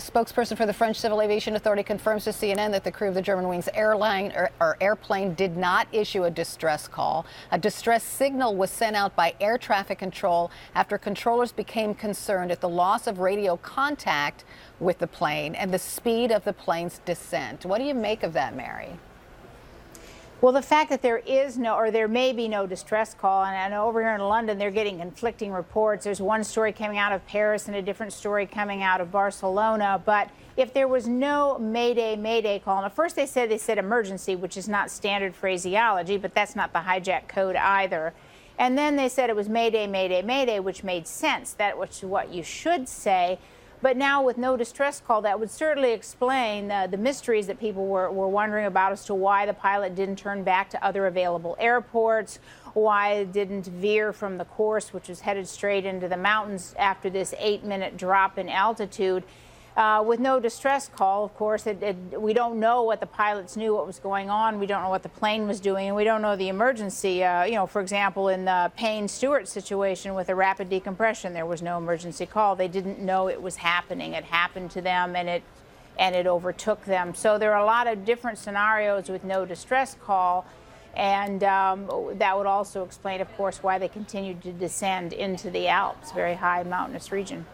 A spokesperson for the French Civil Aviation Authority confirms to CNN that the crew of the Germanwings airplane did not issue a distress call. A distress signal was sent out by air traffic control after controllers became concerned at the loss of radio contact with the plane and the speed of the plane's descent. What do you make of that, Mary? Well, the fact that there is no, or there may be no distress call, and I know over here in London they're getting conflicting reports. There's one story coming out of Paris and a different story coming out of Barcelona. But if there was no Mayday, Mayday call, and at first they said emergency, which is not standard phraseology, but that's not the hijack code either. And then they said it was Mayday, Mayday, Mayday, which made sense. That was what you should say. But now with no distress call, that would certainly explain the mysteries that people were wondering about as to why the pilot didn't turn back to other available airports, why it didn't veer from the course, which was headed straight into the mountains after this 8-minute drop in altitude. With no distress call, of course, we don't know what the pilots knew what was going on. We don't know what the plane was doing, and we don't know the emergency. For example, in the Payne-Stewart situation with the rapid decompression, there was no emergency call. They didn't know it was happening. It happened to them, and it overtook them. So there are a lot of different scenarios with no distress call, and that would also explain, of course, why they continued to descend into the Alps, very high mountainous region.